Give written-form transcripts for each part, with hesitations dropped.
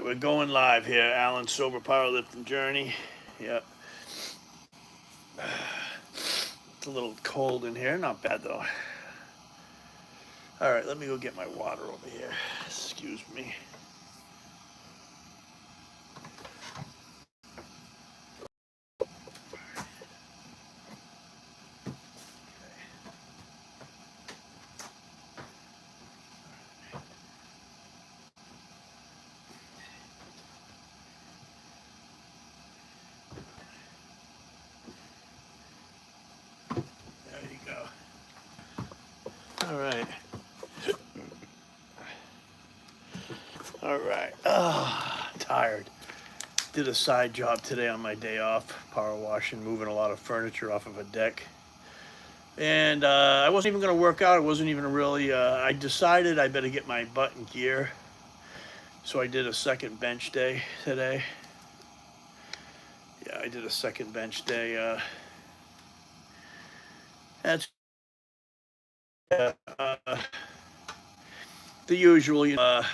right, we're going live here. Allan's sober powerlifting journey. Yep. It's a little cold in here. Not bad though. All right, let me go get my water over here. Excuse me. There you go. All right. All right. Tired. Did a side job today on my day off, power washing, moving a lot of furniture off of a deck. And I wasn't even going to work out. It wasn't even really, I decided I better get my butt in gear. So I did a second bench day today. Yeah, I did a second bench day. That's the usual.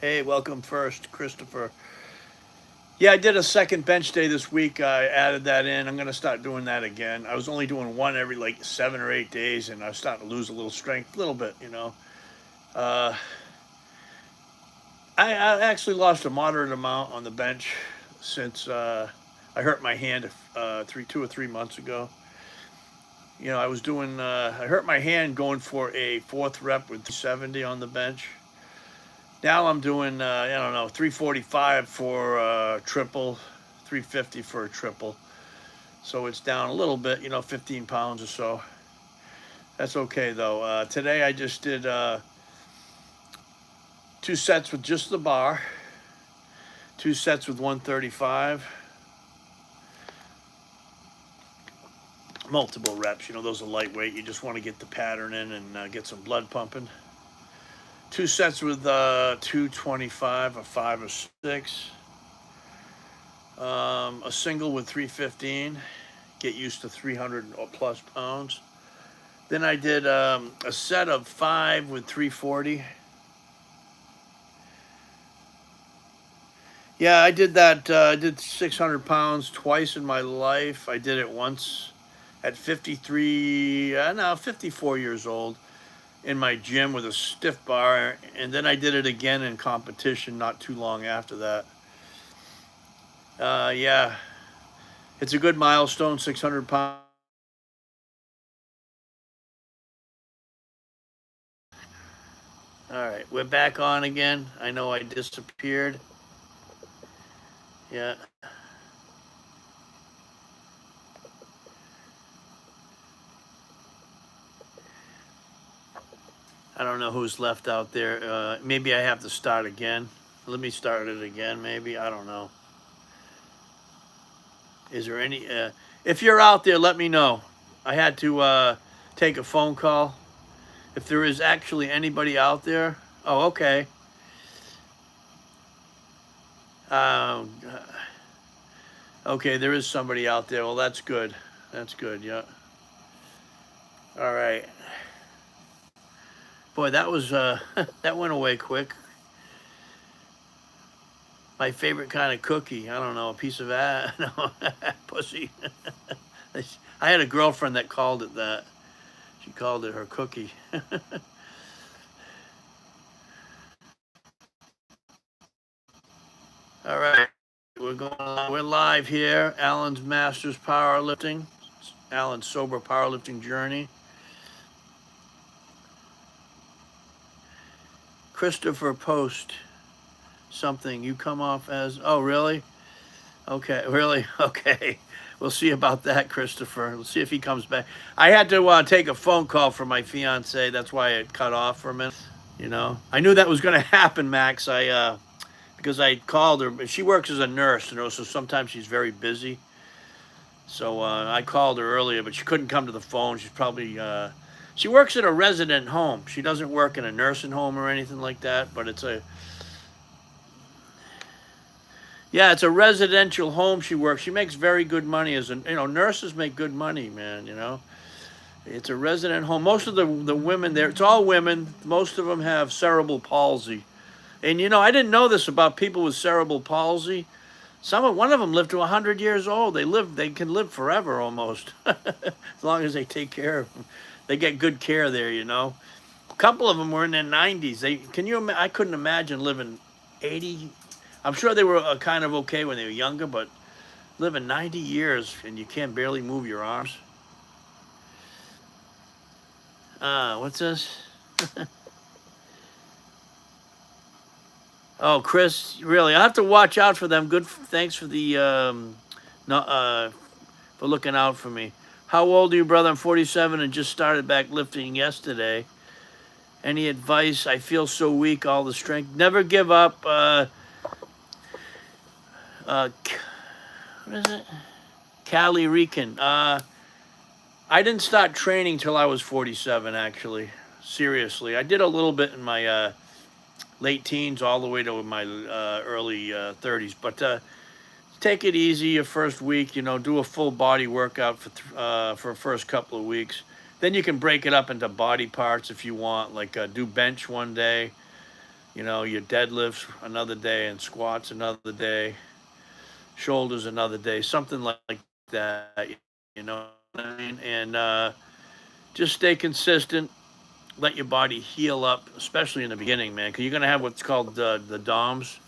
Hey, welcome first, Christopher. Yeah, I did a second bench day this week. I added that in. I'm going to start doing that again. I was only doing one every like 7 or 8 days, and I was starting to lose a little strength, a little bit, I actually lost a moderate amount on the bench since I hurt my hand 2 or 3 months ago. I was doing, I hurt my hand going for a fourth rep with 70 on the bench. Now I'm doing, 345 for triple, 350 for a triple. So it's down a little bit, 15 pounds or so. That's okay, though. Today I just did 2 sets with just the bar, 2 sets with 135. Multiple reps, those are lightweight. You just want to get the pattern in and get some blood pumping. 2 sets with 225, a 5 or 6. A single with 315. Get used to 300 or plus pounds. Then I did a set of 5 with 340. Yeah, I did that. I did 600 pounds twice in my life. I did it once at 54 years old in my gym with a stiff bar, and then I did it again in competition not too long after that. Yeah, it's a good milestone, 600 pounds. All right, we're back on again. I know I disappeared. Yeah. I don't know who's left out there. Maybe I have to start again. Let me start it again, maybe. I don't know. Is there any... if you're out there, let me know. I had to take a phone call. If there is actually anybody out there... Oh, okay. Okay, there is somebody out there. Well, that's good. That's good, yeah. All right. Boy, that was... that went away quick. My favorite kind of cookie. I don't know, a piece of ass. No, pussy. I had a girlfriend that called it that. She called it her cookie. All right, we're live here. Allan's Masters Powerlifting. Allan's Sober Powerlifting Journey. Christopher Post. Something you come off as, oh really? Okay, really? Okay, we'll see about that, Christopher. We'll see if he comes back. I had to take a phone call from my fiance. That's why it cut off for a minute. I knew that was going to happen, Max. Because I called her. She works as a nurse, so sometimes she's very busy. So I called her earlier, but she couldn't come to the phone. She's probably she works at a resident home. She doesn't work in a nursing home or anything like that, but it's a it's a residential home she works. She makes very good money as nurses make good money, man, It's a resident home. Most of the women there, it's all women. Most of them have cerebral palsy. And I didn't know this about people with cerebral palsy. One of them lived to 100 years old. They can live forever almost, as long as they take care of them. They get good care there. A couple of them were in their 90s. I couldn't imagine living 80. I'm sure they were kind of okay when they were younger, but living 90 years and you can't barely move your arms. What's this? Oh, Chris, really, I have to watch out for them. Good, thanks for the no, for looking out for me. How old are you, brother? I'm 47 and just started back lifting yesterday. Any advice? I feel so weak, all the strength. Never give up. What is it? Cali Rican. I didn't start training till I was 47, actually. Seriously. I did a little bit in my late teens all the way to my early 30s. But take it easy your first week. Do a full body workout for the first couple of weeks. Then you can break it up into body parts if you want, like do bench one day, your deadlifts another day, and squats another day, shoulders another day, something like that, what I mean? And just stay consistent, let your body heal up, especially in the beginning, man, because you're going to have what's called the DOMS.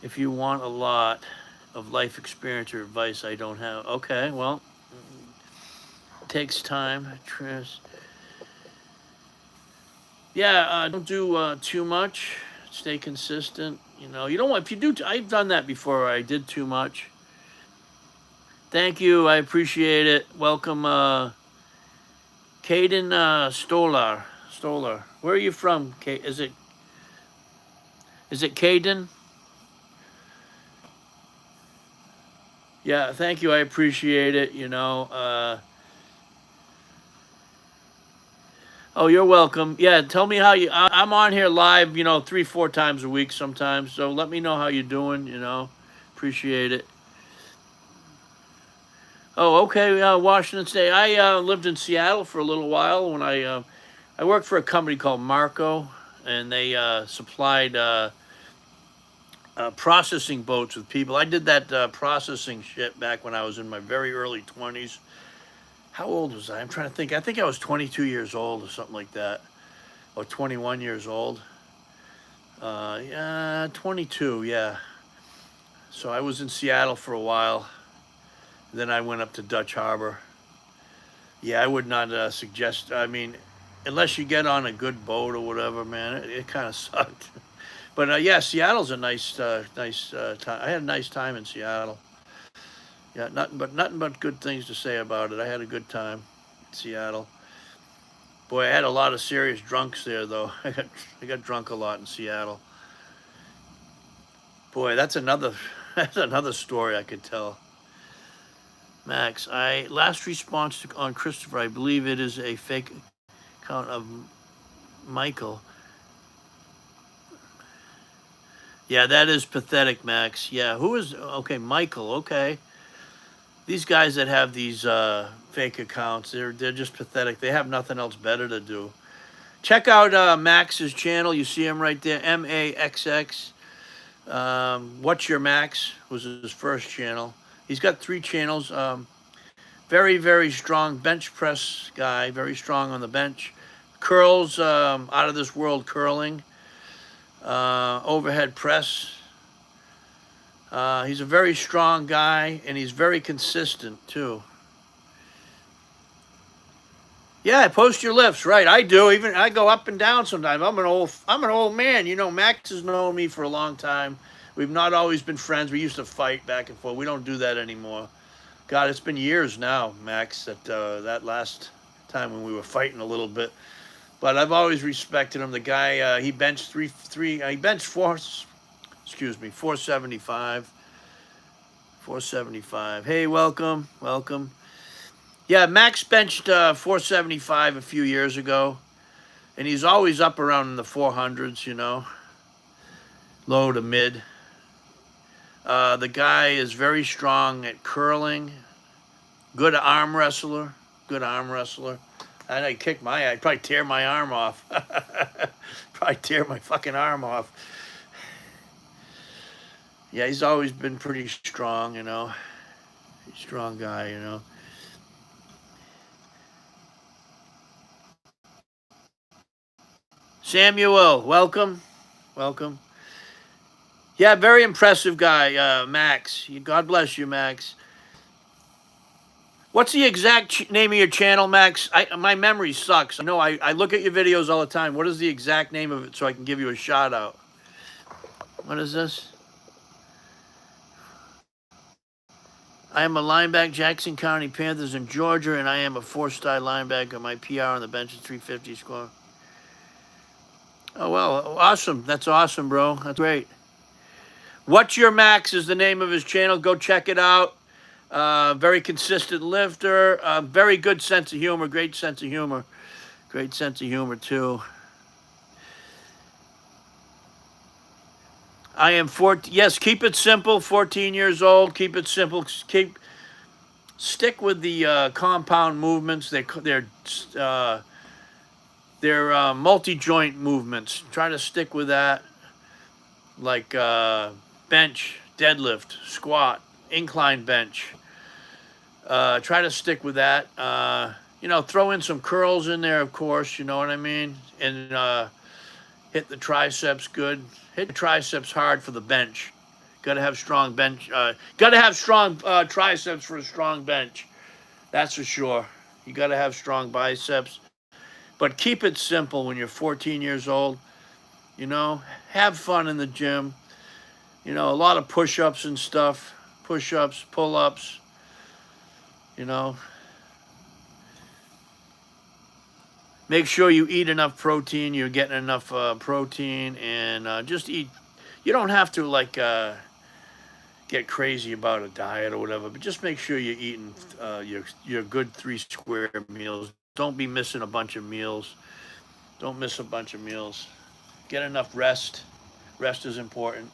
If you want a lot of life experience or advice I don't have. Okay, well, it takes time. Yeah, don't do too much. Stay consistent. You don't want, if you do, I've done that before. I did too much. Thank you. I appreciate it. Welcome, Caden Stolar. Where are you from? Is it Caden? Yeah, thank you. I appreciate it. Oh, you're welcome. Yeah, tell me how I'm on here live, 3-4 times a week sometimes. So let me know how you're doing. Appreciate it. Oh, okay. Washington State. I lived in Seattle for a little while when I worked for a company called Marco, and they supplied processing boats with people. I did that processing shit back when I was in my very early 20s. How old was I? I'm trying to think. I think I was 22 years old or something like that, or 21 years old. Yeah, 22. Yeah. So I was in Seattle for a while. Then I went up to Dutch Harbor. Yeah, I would not suggest. I mean, unless you get on a good boat or whatever, man, it kind of sucked. But yeah, Seattle's a nice time. I had a nice time in Seattle. Yeah, nothing but good things to say about it. I had a good time in Seattle. Boy, I had a lot of serious drunks there, though. I got drunk a lot in Seattle. Boy, that's another story I could tell. Max, last response on Christopher. I believe it is a fake account of Michael. Yeah, that is pathetic, Max. Yeah, who is? Okay, Michael. Okay, these guys that have these fake accounts, they're just pathetic. They have nothing else better to do. Check out Max's channel. You see him right there, MAXX. What's Your Max was his first channel. He's got 3 channels. Very, very strong bench press guy. Very strong on the bench. Curls, out of this world curling. Overhead press. He's a very strong guy, and he's very consistent too. Yeah, post your lifts, right? I do. Even I go up and down sometimes. I'm an old man. Max has known me for a long time. We've not always been friends. We used to fight back and forth. We don't do that anymore. God, it's been years now, Max, that last time when we were fighting a little bit. But I've always respected him. The guy, he benched 475. 475. Hey, welcome. Yeah, Max benched 475 a few years ago, and he's always up around in the 400s, low to mid. The guy is very strong at curling, good arm wrestler. I know he kicked my. I'd probably tear my arm off. Probably tear my fucking arm off. Yeah, he's always been pretty strong, you know. Strong guy, you know. Samuel, welcome, welcome. Yeah, very impressive guy, Max. God bless you, Max. What's the exact name of your channel, Max? My memory sucks. I know I look at your videos all the time. What is the exact name of it so I can give you a shout out? What is this? I am a linebacker, Jackson County Panthers in Georgia, and I am a four-star linebacker. My PR on the bench is 350 score. Oh, well, awesome. That's awesome, bro. That's great. What's Your Max is the name of his channel. Go check it out. Very consistent lifter. Very good sense of humor. Great sense of humor. Great sense of humor, too. I am 14. Yes, keep it simple. 14 years old. Keep it simple. Stick with the compound movements. They're multi-joint movements. Try to stick with that, like bench, deadlift, squat, incline bench. Try to stick with that. You know, throw in some curls in there, of course. You know what I mean? And hit the triceps good. Hit the triceps hard for the bench. Got to have strong bench. Got to have strong triceps for a strong bench. That's for sure. You got to have strong biceps. But keep it simple when you're 14 years old. You know, have fun in the gym. You know, a lot of push-ups and stuff. Push-ups, pull-ups. You know, make sure you eat enough protein. You're getting enough protein, and just eat. You don't have to like get crazy about a diet or whatever, but just make sure you're eating your good 3 square meals. Don't be missing a bunch of meals. Don't miss a bunch of meals. Get enough rest. Rest is important.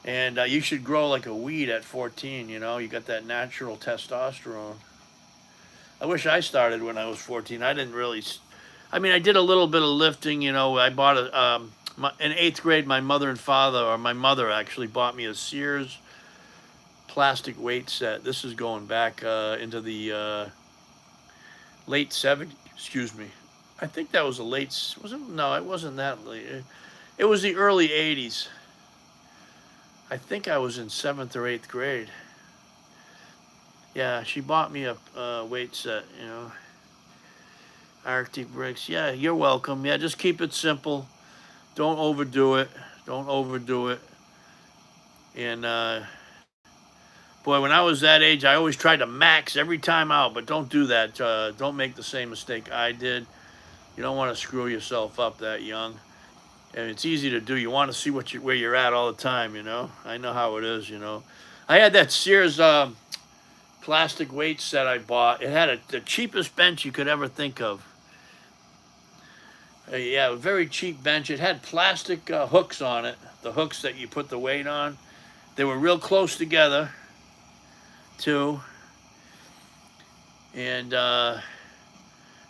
And you should grow like a weed at 14. You know, you got that natural testosterone. I wish I started when I was 14. I didn't really. I mean, I did a little bit of lifting. You know, I bought in 8th grade. My mother and father, or my mother actually, bought me a Sears plastic weight set. This is going back into the late 70s. Excuse me. I think that was a late. Was it? No, it wasn't that late. It was the early 80s. I think I was in 7th or 8th grade. Yeah, she bought me a weight set, you know. Arctic bricks. Yeah, you're welcome. Yeah, just keep it simple. Don't overdo it. Don't overdo it. And boy, when I was that age, I always tried to max every time out, but don't do that. Don't make the same mistake I did. You don't want to screw yourself up that young. And it's easy to do. You want to see where you're at all the time, you know. I know how it is, you know. I had that Sears plastic weight set I bought. It had the cheapest bench you could ever think of. Yeah, a very cheap bench. It had plastic hooks on it, the hooks that you put the weight on. They were real close together, too. And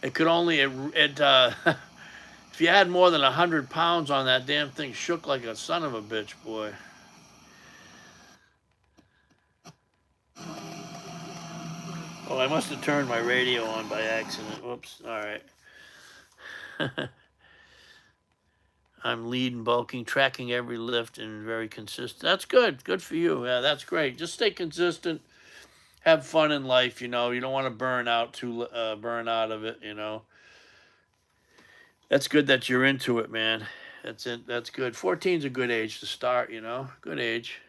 it could only, if you had more than 100 pounds on that damn thing, shook like a son of a bitch, boy. Oh, I must have turned my radio on by accident. Whoops. All right. I'm lead and bulking, tracking every lift, and very consistent. That's good. Good for you. Yeah, that's great. Just stay consistent. Have fun in life. You know, you don't want to burn out of it. You know, that's good that you're into it, man. That's it. That's good. 14's a good age to start. You know, good age.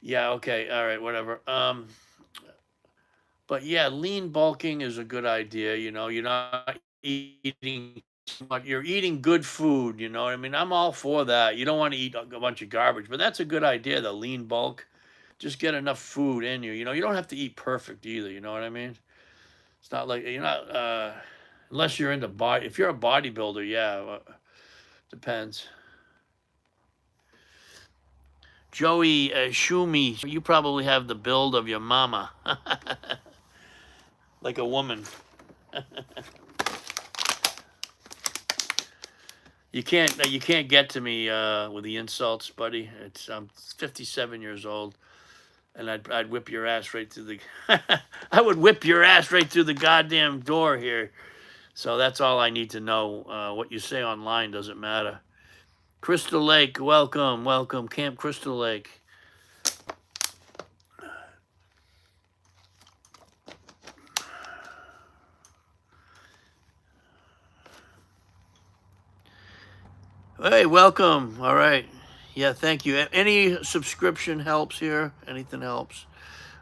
Yeah. Okay. All right. Whatever. But yeah, lean bulking is a good idea. You know, you're not eating but you're eating good food. You know what I mean? I'm all for that. You don't want to eat a bunch of garbage, but that's a good idea. The lean bulk, just get enough food in you. You know, you don't have to eat perfect either. You know what I mean? It's not like you're not unless you're into body. If you're a bodybuilder, yeah, depends. Joey Shumi, you probably have the build of your mama, like a woman. You can't get to me with the insults, buddy. I'm 57 years old, and I'd whip your ass right through the. I would whip your ass right through the goddamn door here. So that's all I need to know. What you say online doesn't matter. Crystal Lake, welcome, welcome, Camp Crystal Lake. Hey, welcome. All right. Yeah, thank you. Any subscription helps here. Anything helps.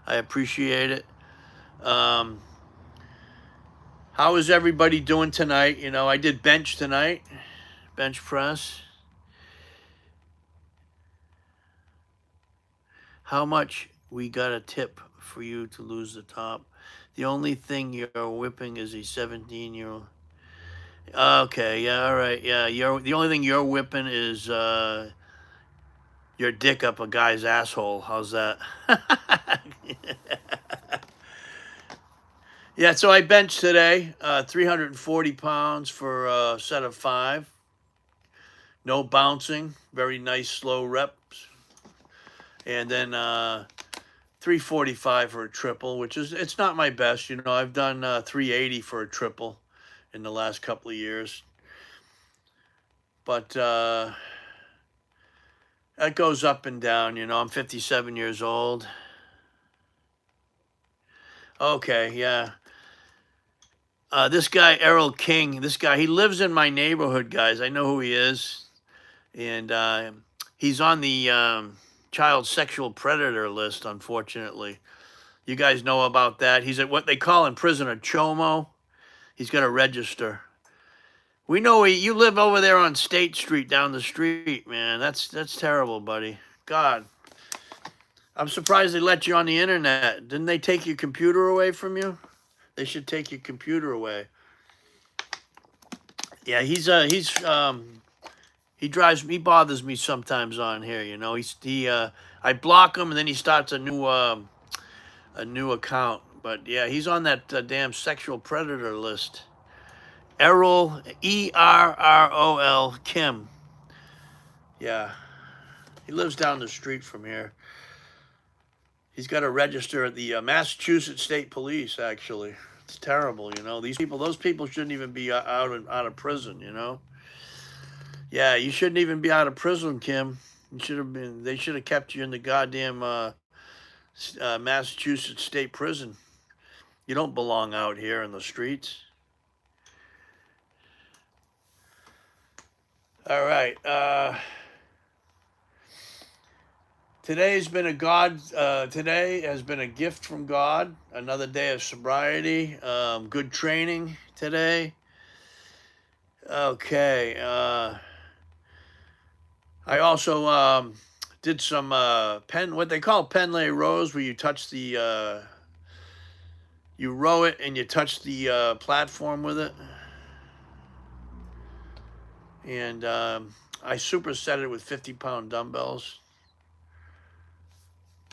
I appreciate it. Um, how is everybody doing tonight? You know, I did bench tonight, bench press. How much we got a tip for you to lose the top? The only thing you're whipping is a 17-year-old. Okay, yeah, all right, yeah. The only thing you're whipping is your dick up a guy's asshole. How's that? Yeah, so I benched today, 340 pounds for a set of 5. No bouncing, very nice slow reps. And then 345 for a triple, which is, it's not my best. You know, I've done 380 for a triple in the last couple of years. But that goes up and down. You know, I'm 57 years old. Okay, yeah. This guy, Errol King, this guy, he lives in my neighborhood, guys. I know who he is. And he's on the child sexual predator list, unfortunately. You guys know about that. He's at what they call in prison a chomo. He's got to register. We know you live over there on State Street down the street, man. That's terrible, buddy. God. I'm surprised they let you on the internet. Didn't they take your computer away from you? They should take your computer away. Yeah, he bothers me sometimes on here, you know. I block him and then he starts a new account. But yeah, he's on that damn sexual predator list. Errol, Errol Kim. Yeah, he lives down the street from here. He's got to register at the Massachusetts State Police. Actually, it's terrible. You know, those people shouldn't even be out of prison. You know. Yeah, you shouldn't even be out of prison, Kim. You should have been. They should have kept you in the goddamn Massachusetts State Prison. You don't belong out here in the streets. All right. Today has been Today has been a gift from God. Another day of sobriety. Good training today. Okay. I also did some what they call Penlay rows, where you touch the you row it and you touch the platform with it. And I superset it with 50-pound dumbbells.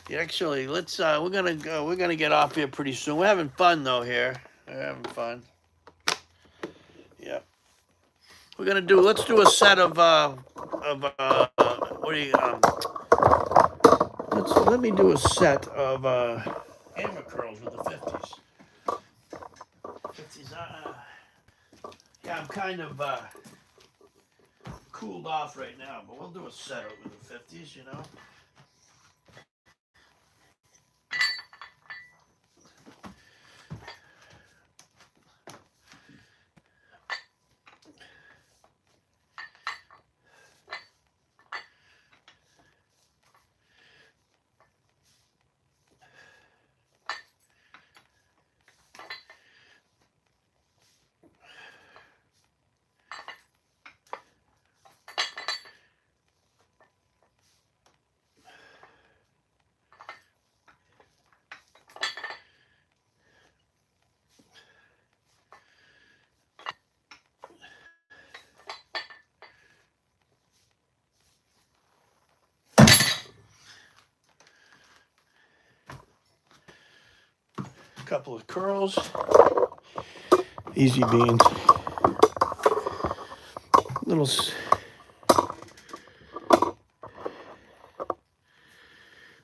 Yeah, actually, let's we're gonna get off here pretty soon. We're having fun though here. We're having fun. Yeah. Let's do a set of what do you let me do a set of hammer curls with the 50s. 50s. Yeah, I'm kind of cooled off right now, but we'll do a set with the 50s, you know. couple of curls. Easy beans.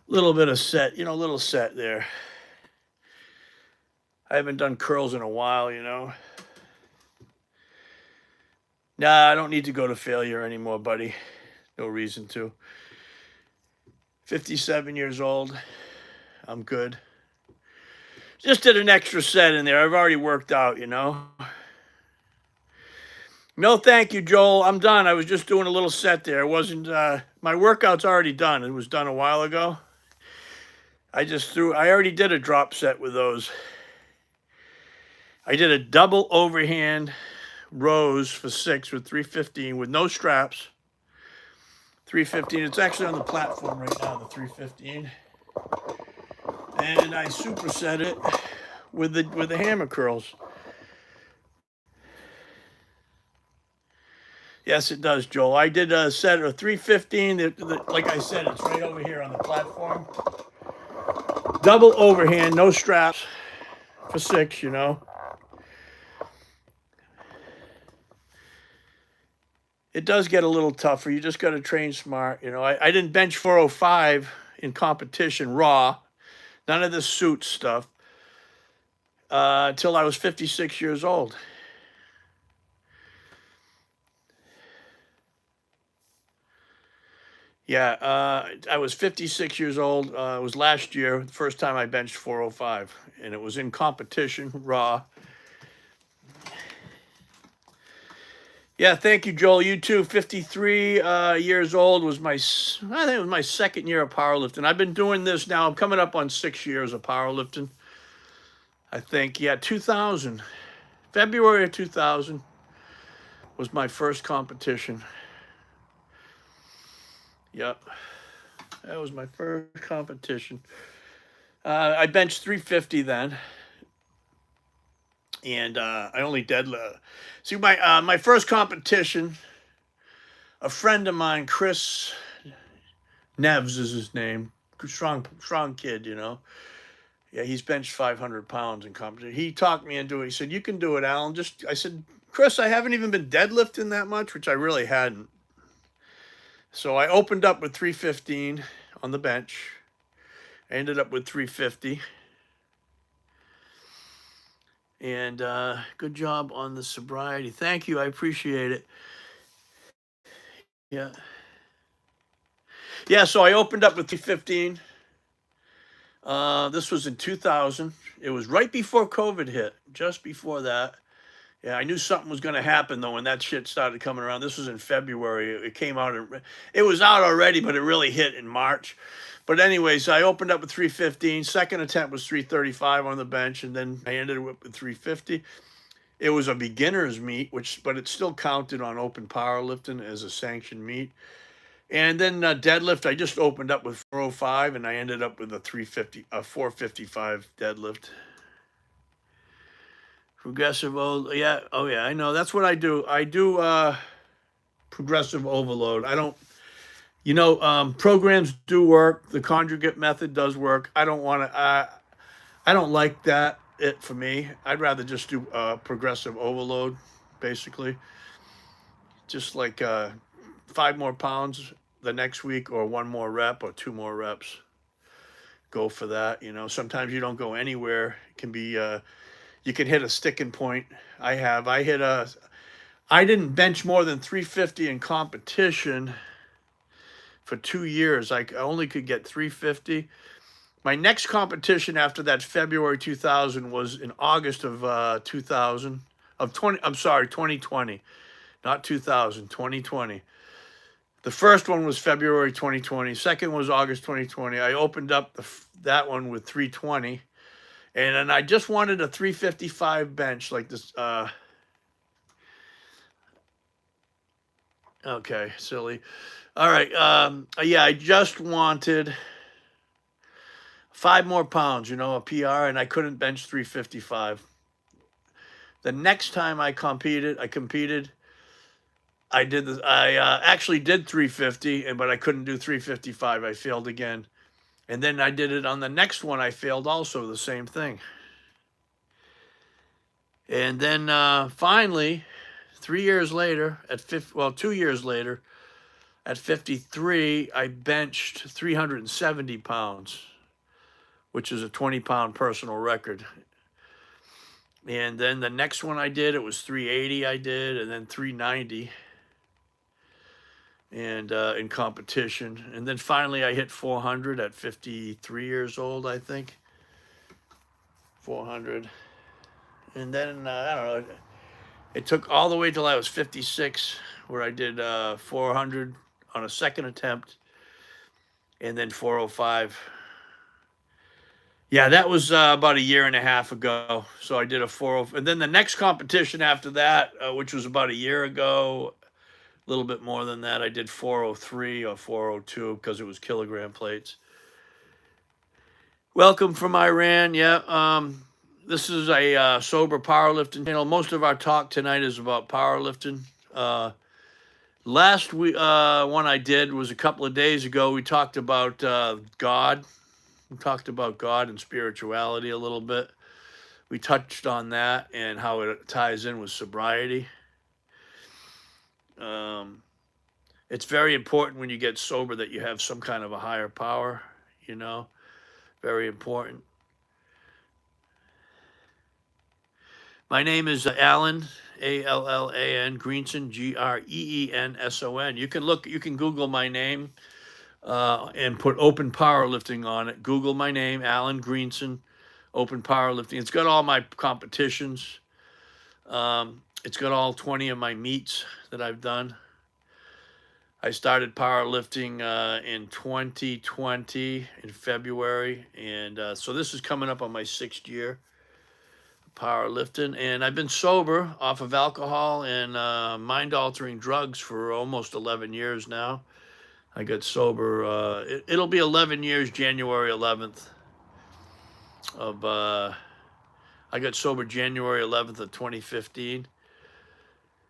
Little bit of set, little set there. I haven't done curls in a while, Nah, I don't need to go to failure anymore, buddy. No reason to. 57 years old. I'm good. Just did an extra set in there. I've already worked out, No, thank you, Joel. I'm done. I was just doing a little set there. It wasn't, my workout's already done. It was done a while ago. I already did a drop set with those. I did a double overhand rows for 6 with 315 with no straps. 315. It's actually on the platform right now, the 315. And I superset it with the hammer curls. Yes, it does, Joel. I did a set of 315. Like I said, it's right over here on the platform. Double overhand, no straps for 6, It does get a little tougher. You just got to train smart. I didn't bench 405 in competition raw. None of this suit stuff until I was 56 years old. Yeah, I was 56 years old. It was last year, the first time I benched 405, and it was in competition, raw. Yeah, thank you, Joel. You too. 53 years old I think it was my second year of powerlifting. I've been doing this now. I'm coming up on 6 years of powerlifting. I think, 2000. February of 2000 was my first competition. Yep. That was my first competition. I benched 350 then. And I only deadlift. See, my first competition, a friend of mine, Chris Neves is his name, strong kid, Yeah, he's benched 500 pounds in competition. He talked me into it. He said, "You can do it, Allan." I said, "Chris, I haven't even been deadlifting that much," which I really hadn't. So I opened up with 315 on the bench. I ended up with 350. And good job on the sobriety. Thank you. I appreciate it. Yeah. Yeah, so I opened up with 315. This was in 2000. It was right before COVID hit, just before that. Yeah, I knew something was going to happen, though, when that shit started coming around. This was in February. It came out. It was out already, but it really hit in March. But anyways, I opened up with 315. Second attempt was 335 on the bench, and then I ended up with 350. It was a beginner's meet, but it still counted on open powerlifting as a sanctioned meet. And then deadlift, I just opened up with 405, and I ended up with a 455 deadlift. Progressive, yeah, oh yeah, I know. That's what I do. I do progressive overload. I don't, programs do work. The conjugate method does work. I don't want to. I don't like that. For me, I'd rather just do progressive overload, basically. Just like 5 more pounds the next week, or 1 more rep, or 2 more reps. Go for that. Sometimes you don't go anywhere. It can be. You can hit a sticking point. I didn't bench more than 350 in competition for 2 years. I only could get 350. My next competition after that, February 2000, was in August of 2020, not 2000, 2020. The first one was February 2020. Second was August 2020. I opened up that one with 320. And then I just wanted a 355 bench like this. Okay, silly. All right. Yeah, I just wanted 5 more pounds, a PR, and I couldn't bench 355. The next time I competed. I actually did 350, but I couldn't do 355. I failed again. And then I did it on the next one. I failed also, the same thing. And then finally, 3 years later, 2 years later, at 53, I benched 370 pounds, which is a 20-pound personal record. And then the next one I did, it was 380 I did, and then 390 and in competition. And then finally I hit 400 at 53 years old, I think. 400. And then, I don't know, it took all the way till I was 56, where I did 400 on a second attempt, and then 405. Yeah, that was about a year and a half ago. So I did a 405. And then the next competition after that, which was about a year ago, a little bit more than that, I did 403 or 402 because it was kilogram plates. Welcome from Iran. Yeah. This is a sober powerlifting channel. Most of our talk tonight is about powerlifting. Last one I did was a couple of days ago. We talked about God. We talked about God and spirituality a little bit. We touched on that and how it ties in with sobriety. It's very important when you get sober that you have some kind of a higher power, you know, very important. My name is Allan, Allan Greenson, Greenson. You can Google my name and put open powerlifting on it. Google my name, Allan Greenson, open powerlifting. It's got all my competitions. It's got all 20 of my meets that I've done. I started powerlifting in 2020 in February, and so this is coming up on my 6th year of powerlifting. And I've been sober off of alcohol and mind-altering drugs for almost 11 years now. I got sober. It'll be 11 years, January 11th of. I got sober January 11th of 2015.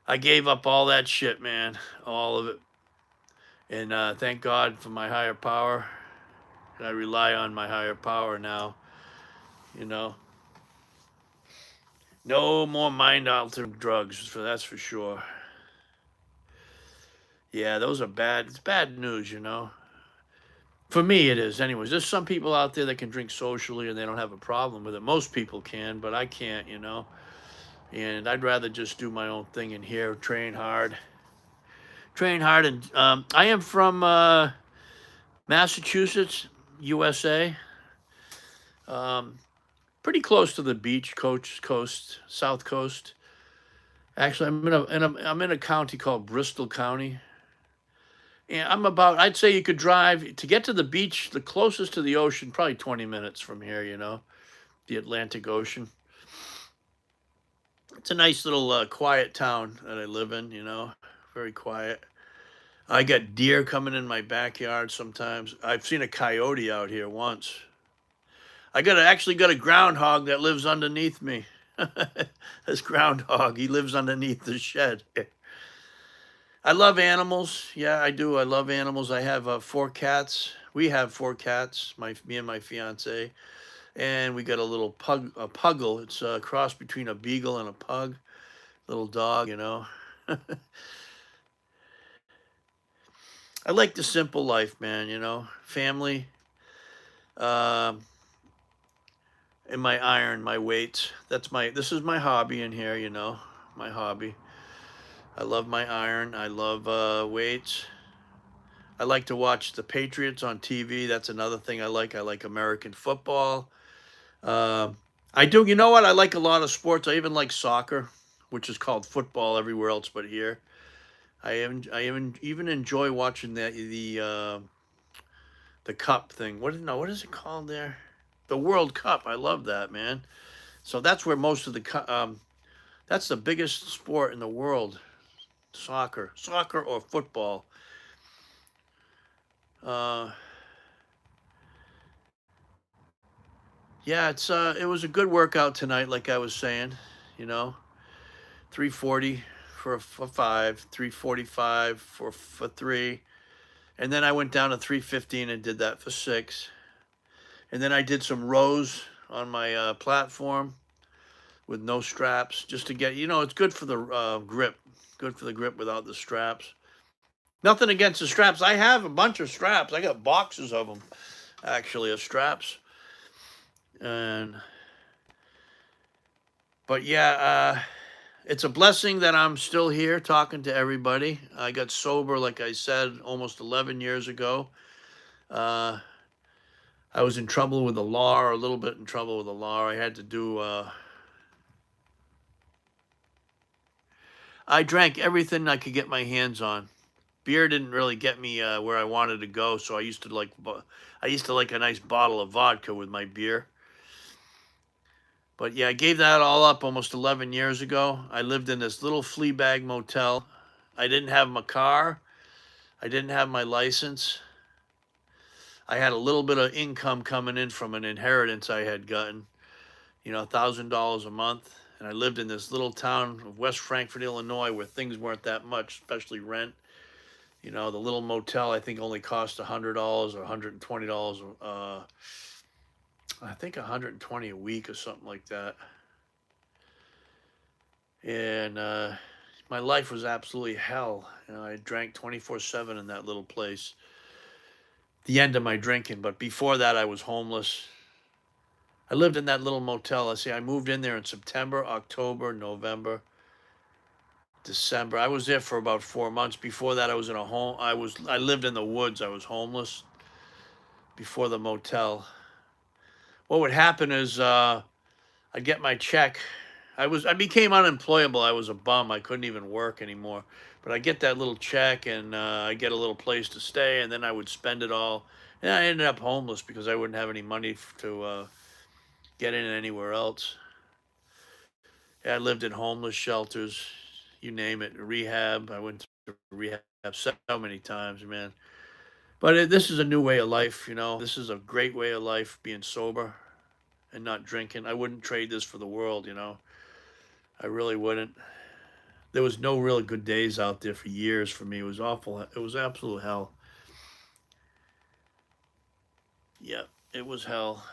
I gave up all that shit, man, all of it. And thank God for my higher power. And I rely on my higher power now, you know. No more mind-altering drugs, that's for sure. Yeah, those are bad. It's bad news, you know. For me, it is. Anyways, there's some people out there that can drink socially and they don't have a problem with it. Most people can, but I can't, you know. And I'd rather just do my own thing in here, train hard. And I am from Massachusetts, USA. Pretty close to the beach coast, south coast. Actually, I'm in a county called Bristol County. And I'd say you could drive to get to the beach, the closest to the ocean, probably 20 minutes from here, you know, the Atlantic Ocean. It's a nice little quiet town that I live in, you know, very quiet. I got deer coming in my backyard sometimes. I've seen a coyote out here once. Actually got a groundhog that lives underneath me. This groundhog, he lives underneath the shed. I love animals. Yeah, I do. I love animals. I have 4 cats. We have 4 cats, me and my fiance. And we got a little a puggle. It's a cross between a beagle and a pug. Little dog, you know. I like the simple life, man, you know. Family. And my iron, my weights. This is my hobby in here, you know. My hobby. I love my iron. I love weights. I like to watch the Patriots on TV. That's another thing I like. I like American football. I do. You know what? I like a lot of sports. I even like soccer, which is called football everywhere else but here. I even enjoy watching the cup thing. What is it called there? The World Cup. I love that, man. So that's where most of that's the biggest sport in the world. Soccer or football. Yeah, it was a good workout tonight, like I was saying, you know, 340 for 5, 345 for 3, and then I went down to 315 and did that for 6, and then I did some rows on my platform, with no straps, just to get, it's good for the grip. Good for the grip without the straps. Nothing against the straps. I have a bunch of straps. I got boxes of them, actually, of straps. And but yeah, it's a blessing that I'm still here talking to everybody. I got sober, like I said, almost 11 years ago. Uh, I was in trouble with the law, or a little bit in trouble with the law. I had to do. I drank everything I could get my hands on. Beer didn't really get me where I wanted to go, so I used to like a nice bottle of vodka with my beer. But yeah, I gave that all up almost 11 years ago. I lived in this little flea bag motel. I didn't have my car. I didn't have my license. I had a little bit of income coming in from an inheritance I had gotten, $1,000 a month. And I lived in this little town of West Frankfort, Illinois, where things weren't that much, especially rent. The little motel I think only cost $100 or $120. I think 120 a week or something like that. And my life was absolutely hell. I drank 24/7 in that little place. The end of my drinking, but before that, I was homeless. I lived in that little motel. Let's see, I moved in there in September, October, November, December. I was there for about 4 months. Before that, I was in a home. I lived in the woods. I was homeless before the motel. What would happen is I'd get my check. I became unemployable. I was a bum. I couldn't even work anymore. But I get that little check, and I get a little place to stay, and then I would spend it all. And I ended up homeless because I wouldn't have any money to get in anywhere else. Yeah, I lived in homeless shelters, you name it, rehab. I went to rehab so many times, man. But this is a new way of life, This is a great way of life, being sober and not drinking. I wouldn't trade this for the world. I really wouldn't. There was no really good days out there for years for me. It was awful. It was absolute hell. Yeah, it was hell.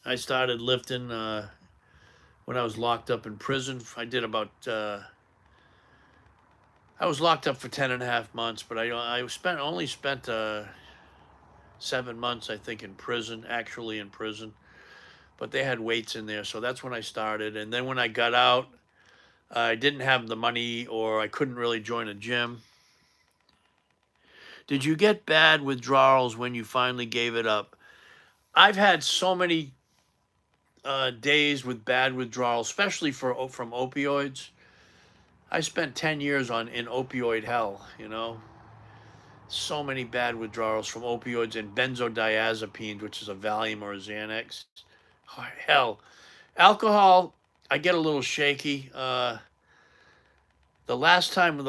I started lifting when I was locked up in prison. I was locked up for 10 and a half months, but I only spent 7 months, I think, in prison, actually in prison. But they had weights in there, so that's when I started. And then when I got out, I didn't have the money, or I couldn't really join a gym. Did you get bad withdrawals when you finally gave it up? I've had so many days with bad withdrawals, especially from opioids. I spent 10 years in opioid hell. So many bad withdrawals from opioids and benzodiazepines, which is a Valium or a Xanax. Oh, hell. Alcohol, I get a little shaky. The last time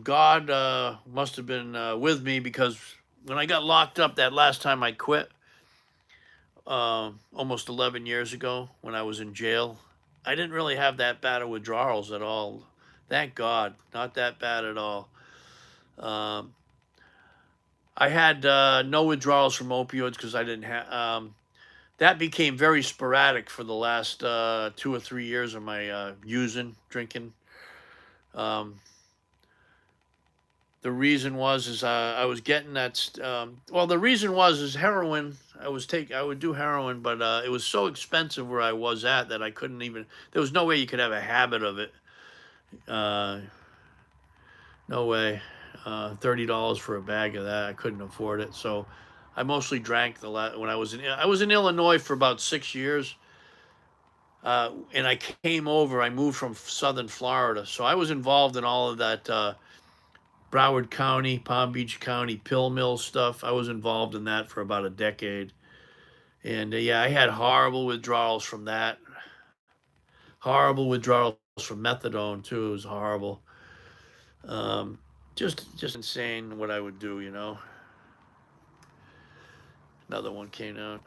God must have been with me, because when I got locked up that last time I quit, almost 11 years ago when I was in jail, I didn't really have that bad of withdrawals at all. Thank God, not that bad at all. Um, I had no withdrawals from opioids because I didn't have. That became very sporadic for the last 2 or 3 years of my drinking. Um, the reason was is I was getting that. Well, the reason was is heroin. I would do heroin, but it was so expensive where I was at that I couldn't even. There was no way you could have a habit of it. Uh, no way. $30 for a bag of that, I couldn't afford it. So I mostly drank when I was in Illinois for about 6 years. And I came over. I moved from Southern Florida, so I was involved in all of that Broward County, Palm Beach County, pill mill stuff. I was involved in that for about a decade, and yeah, I had horrible withdrawals from that. Horrible withdrawals from methadone too. It was horrible. Um, just insane what I would do. Another one came out.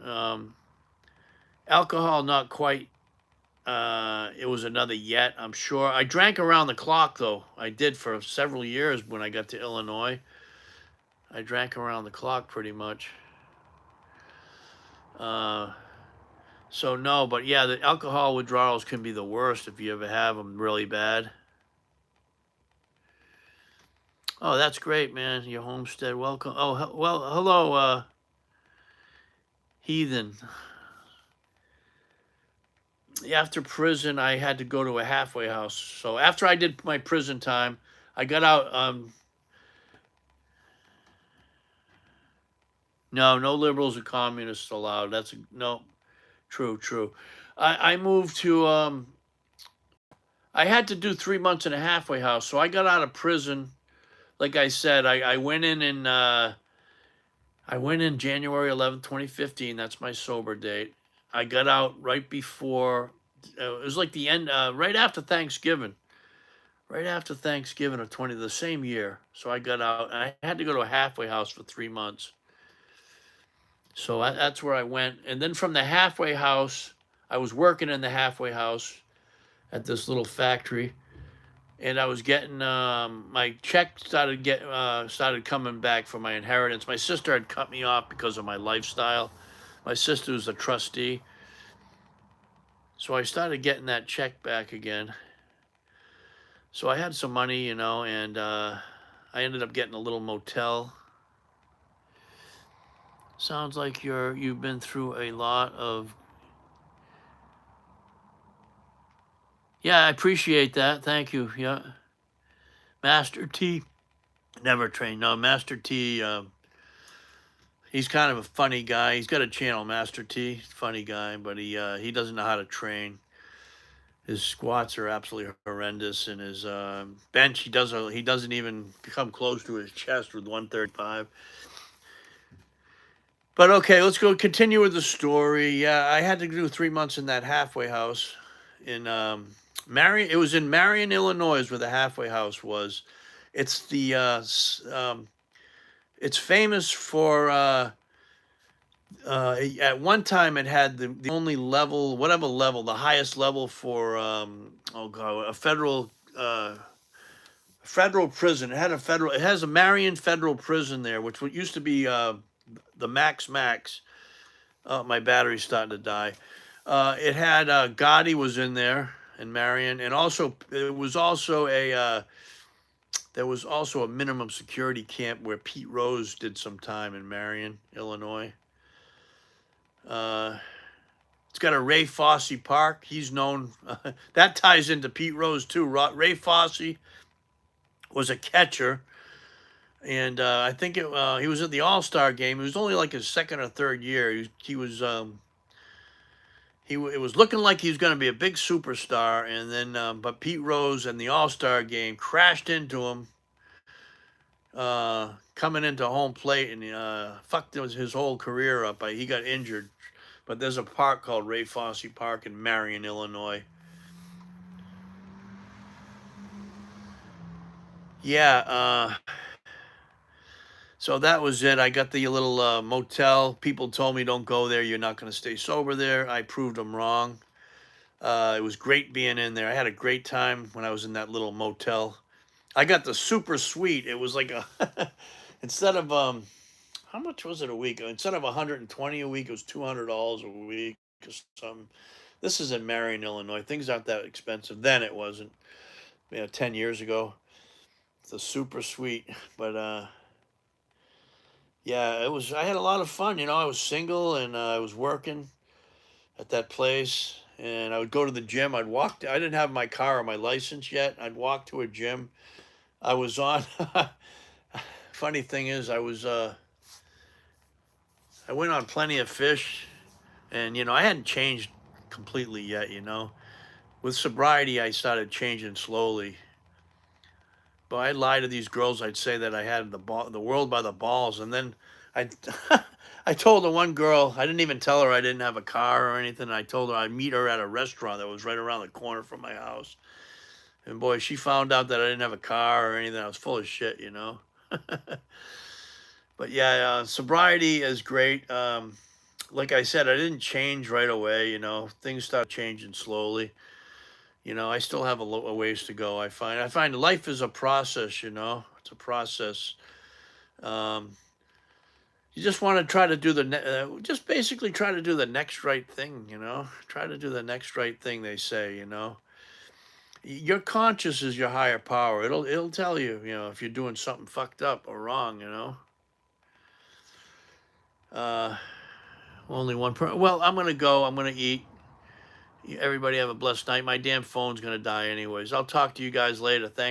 Alcohol, not quite. It was another yet, I'm sure. I drank around the clock, though. I did for several years when I got to Illinois. I drank around the clock pretty much. Uh, So no, but yeah, the alcohol withdrawals can be the worst if you ever have them really bad. Oh, that's great, man. Your homestead, welcome. Oh, well, hello, heathen. After prison, I had to go to a halfway house. So after I did my prison time, I got out. No, no liberals or communists allowed. That's no, true, true. I moved to. I had to do 3 months in a halfway house, so I got out of prison. Like I said, I went in and I went in January 11th, 2015. That's my sober date. I got out right before. It was like the end, right after Thanksgiving. Right after Thanksgiving of 20, the same year. So I got out. And I had to go to a halfway house for 3 months. So that's where I went. And then from the halfway house, I was working in the halfway house at this little factory, and I was getting my check started coming back for my inheritance. My sister had cut me off because of my lifestyle. My sister was a trustee, so I started getting that check back again. So I had some money, and I ended up getting a little motel. Sounds like you've been through a lot of. Yeah, I appreciate that. Thank you. Yeah, Master T. Never trained. No, Master T. He's kind of a funny guy. He's got a channel, Master T. Funny guy, but he doesn't know how to train. His squats are absolutely horrendous, and his bench he doesn't even come close to his chest with 135. But okay, let's go continue with the story. Yeah, I had to do 3 months in that halfway house in Marion. It was in Marion, Illinois, where the halfway house was. It's the it's famous for at one time it had the only level, whatever level, the highest level for oh god, a federal prison. It has a Marion federal prison there, which used to be the Max. My battery's starting to die. It had Gotti was in there in Marion, and also it was also a there was also a minimum security camp where Pete Rose did some time in Marion, Illinois. Uh, it's got a Ray Fosse Park. He's known. That ties into Pete Rose too. Ray Fosse was a catcher, and I think he was at the All Star game. He was only like his second or third year. He was it was looking like he was going to be a big superstar, and then but Pete Rose and the All Star game crashed into him. Coming into home plate, and fucked his whole career up. He got injured. But there's a park called Ray Fosse Park in Marion, Illinois. Yeah, so that was it. I got the little motel. People told me don't go there. You're not going to stay sober there. I proved them wrong. It was great being in there. I had a great time when I was in that little motel. I got the super suite. It was like a instead of how much was it a week? Instead of 120 a week, it was $200 a week or something. This is in Marion, Illinois. Things aren't that expensive. Then it wasn't. 10 years ago. It's a super suite, but yeah, it was. I had a lot of fun. I was single and I was working at that place, and I would go to the gym. I'd walk. I didn't have my car or my license yet. I'd walk to a gym. I was on. Funny thing is, I went on Plenty of Fish, and I hadn't changed completely yet. With sobriety, I started changing slowly. But I'd lie to these girls. I'd say that I had the world by the balls, and then I, I told the one girl. I didn't even tell her I didn't have a car or anything. I told her I'd meet her at a restaurant that was right around the corner from my house. And boy, she found out that I didn't have a car or anything. I was full of shit. But yeah, sobriety is great. Like I said, I didn't change right away. Things started changing slowly. I still have a ways to go. I find life is a process. It's a process. Um, You just want to try to do just basically try to do the next right thing, you know? Try to do the next right thing, they say, you know? Your conscious is your higher power. It'll tell you, you know, if you're doing something fucked up or wrong, you know? Uh, only one well, I'm gonna go. I'm gonna eat. Everybody have a blessed night. My damn phone's gonna die anyways. I'll talk to you guys later. Thank